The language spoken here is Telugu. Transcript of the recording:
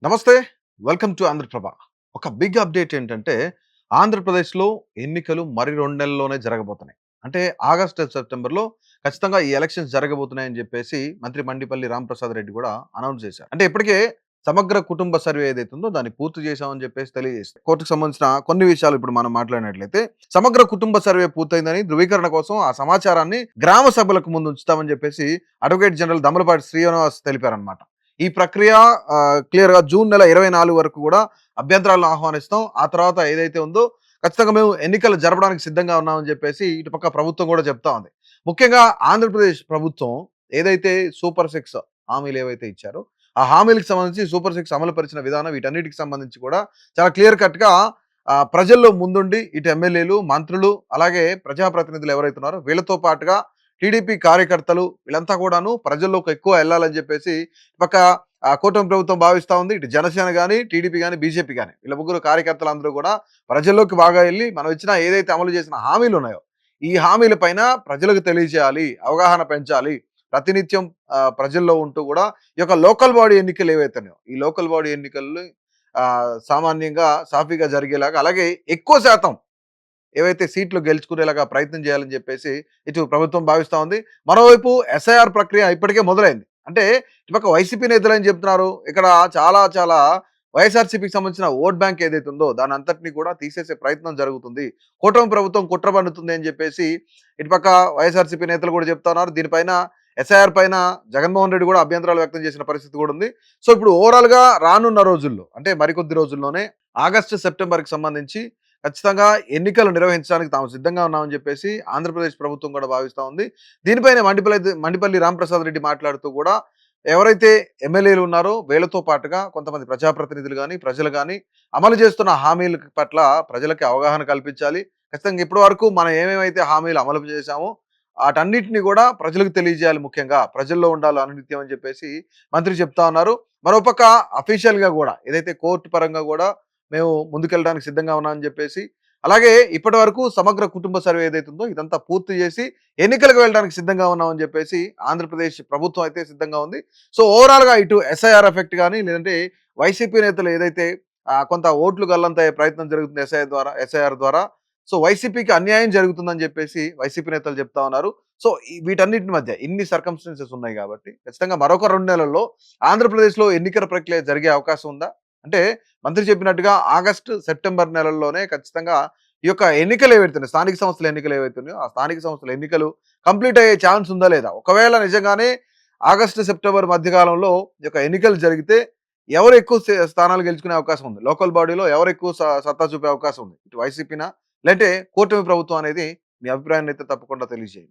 నమస్తే. Welcome to Andhraprabha. ఒక బిగ్ అప్డేట్ ఏంటంటే, ఆంధ్రప్రదేశ్‌లో ఎన్నికలు మరి 2 నెలల్లోనే జరగబోతున్నాయి. అంటే ఆగస్టు, సెప్టెంబర్‌లో ఖచ్చితంగా ఈ ఎలక్షన్స్ జరగబోతున్నాయని చెప్పేసి మంత్రి మండిపల్లి రాంప్రసాద్ రెడ్డి కూడా అనౌన్స్ చేశారు. అంటే ఇప్పటికే సమగ్ర కుటుంబ సర్వే ఏదైతే ఉందో దాన్ని పూర్తి చేశామని చెప్పేసి తెలియజేశారు. కోర్టుకు సంబంధించిన కొన్ని విషయాలు ఇప్పుడు మనం మాట్లాడినట్లయితే, సమగ్ర కుటుంబ సర్వే పూర్తయిందని ధృవీకరణ కోసం ఆ సమాచారాన్ని గ్రామ సభలకు ముందు ఉంచుతామని చెప్పేసి అడ్వకేట్ జనరల్ దమ్మలపాటి శ్రీనివాస్ తెలిపారన్నమాట. ఈ ప్రక్రియ క్లియర్‌గా జూన్ నెల 24 వరకు కూడా అభ్యంతరాలను ఆహ్వానిస్తాం. ఆ తర్వాత ఏదైతే ఉందో ఖచ్చితంగా మేము ఎన్నికలు జరపడానికి సిద్ధంగా ఉన్నామని చెప్పేసి ఇటుపక్క ప్రభుత్వం కూడా చెప్తా ఉంది. ముఖ్యంగా ఆంధ్రప్రదేశ్ ప్రభుత్వం ఏదైతే సూపర్ సిక్స్ హామీలు ఏవైతే ఇచ్చారో, ఆ హామీలకు సంబంధించి సూపర్ సిక్స్ అమలు పరిచిన విధానం వీటన్నిటికి సంబంధించి కూడా చాలా క్లియర్ కట్‌గా ప్రజల్లో ముందుండి ఇటు ఎమ్మెల్యేలు, మంత్రులు అలాగే ప్రజాప్రతినిధులు ఎవరైతే ఉన్నారో వీళ్ళతో పాటుగా టీడీపీ కార్యకర్తలు వీళ్ళంతా కూడాను ప్రజల్లోకి ఎక్కువ వెళ్ళాలని చెప్పేసి ఒక కూటమి ప్రభుత్వం భావిస్తా ఉంది. ఇటు జనసేన గాని, టీడీపీ గాని, బీజేపీ గాని వీళ్ళ ముగ్గురు కార్యకర్తలందరూ కూడా ప్రజల్లోకి బాగా ఎళ్లి మనం ఇచ్చిన ఏదైతే అమలు చేసిన హామీలు ఉన్నాయో, ఈ హామీల పైన ప్రజలకు తెలియజేయాలి, అవగాహన పెంచాలి. ప్రతినిత్యం ప్రజల్లో ఉంటూ కూడా ఈ యొక్క లోకల్ బాడీ ఎన్నికలు ఏవైతే ఉన్నాయో, ఈ లోకల్ బాడీ ఎన్నికలు సామాన్యంగా సాఫీగా జరిగేలాగా అలాగే ఎక్కువ శాతం ఏవైతే సీట్లు గెలుచుకునేలాగా ప్రయత్నం చేయాలని చెప్పేసి ఇటు ప్రభుత్వం భావిస్తా ఉంది. మరోవైపు ఎస్ఐఆర్ ప్రక్రియ ఇప్పటికే మొదలైంది. అంటే ఇటుపక్క వైసీపీ నేతలు ఏం చెప్తున్నారు, ఇక్కడ చాలా చాలా వైఎస్ఆర్‌సీపీకి సంబంధించిన ఓట్ బ్యాంక్ ఏదైతే ఉందో దాని అంతటిని కూడా తీసేసే ప్రయత్నం జరుగుతుంది. కూటమి ప్రభుత్వం కుట్ర పన్నుతుంది అని చెప్పేసి ఇటుపక్క వైఎస్ఆర్‌సీపీ నేతలు కూడా చెప్తా ఉన్నారు. దీనిపైన ఎస్ఐఆర్ పైన జగన్మోహన్ రెడ్డి కూడా అభ్యంతరాలు వ్యక్తం చేసిన పరిస్థితి కూడా ఉంది. సో ఇప్పుడు ఓవరాల్‌గా రానున్న రోజుల్లో అంటే మరికొద్ది రోజుల్లోనే ఆగస్టు, సెప్టెంబర్‌కి సంబంధించి ఖచ్చితంగా ఎన్నికలు నిర్వహించడానికి తాము సిద్ధంగా ఉన్నామని చెప్పేసి ఆంధ్రప్రదేశ్ ప్రభుత్వం కూడా భావిస్తా ఉంది. దీనిపైన మండిపల్లి రాంప్రసాద్ రెడ్డి మాట్లాడుతూ కూడా ఎవరైతే ఎమ్మెల్యేలు ఉన్నారో వీళ్ళతో పాటుగా కొంతమంది ప్రజాప్రతినిధులు గాని, ప్రజలు గాని అమలు చేస్తున్న హామీల పట్ల ప్రజలకి అవగాహన కల్పించాలి. ఖచ్చితంగా ఇప్పటి వరకు మనం ఏమేమైతే హామీలు అమలు చేశామో ఆటన్నిటిని కూడా ప్రజలకు తెలియజేయాలి. ముఖ్యంగా ప్రజల్లో ఉండాలి అనునిత్యం అని చెప్పేసి మంత్రి చెప్తా ఉన్నారు. మరోపక్క అఫీషియల్‌గా కూడా ఏదైతే కోర్టు పరంగా కూడా మేము ముందుకెళ్ళడానికి సిద్ధంగా ఉన్నామని చెప్పేసి, అలాగే ఇప్పటివరకు సమగ్ర కుటుంబ సర్వే ఏదైతే ఉందో ఇదంతా పూర్తి చేసి ఎన్నికలకు వెళ్ళడానికి సిద్ధంగా ఉన్నామని చెప్పేసి ఆంధ్రప్రదేశ్ ప్రభుత్వం అయితే సిద్ధంగా ఉంది. సో ఓవరాల్‌గా ఇటు ఎస్ఐఆర్ ఎఫెక్ట్ గాని లేదంటే వైసీపీ నేతలు ఏదైతే కొంత ఓట్లు గల్లంతయ్యే ప్రయత్నం జరుగుతుంది ఎస్ఐఆర్ ద్వారా. సో వైసీపీకి అన్యాయం జరుగుతుందని చెప్పేసి వైసీపీ నేతలు చెప్తా ఉన్నారు. సో వీటన్నిటి మధ్య ఇన్ని సర్కమ్‌స్టాన్సెస్ ఉన్నాయి కాబట్టి ఖచ్చితంగా మరొక 2 నెలల్లో ఆంధ్రప్రదేశ్‌లో ఎన్నికల ప్రక్రియ జరిగే అవకాశం ఉందా? అంటే మంత్రి చెప్పినట్టుగా ఆగస్టు, సెప్టెంబర్ నెలల్లోనే ఖచ్చితంగా ఈ యొక్క ఎన్నికలు ఏవైతున్నాయో స్థానిక సంస్థల ఎన్నికలు ఏవైతున్నాయో ఆ స్థానిక సంస్థల ఎన్నికలు కంప్లీట్ అయ్యే ఛాన్స్ ఉందా లేదా? ఒకవేళ నిజంగానే ఆగస్టు, సెప్టెంబర్ మధ్య కాలంలో ఈ యొక్క ఎన్నికలు జరిగితే ఎవరు ఎక్కువ స్థానాలు గెలుచుకునే అవకాశం ఉంది? లోకల్ బాడీలో ఎవరు ఎక్కువ సత్తా చూపే అవకాశం ఉంది? ఇటు వైసీపీనా? లేదంటే కూటమి ప్రభుత్వం అనేది మీ అభిప్రాయాన్ని అయితే తప్పకుండా తెలియజేయండి.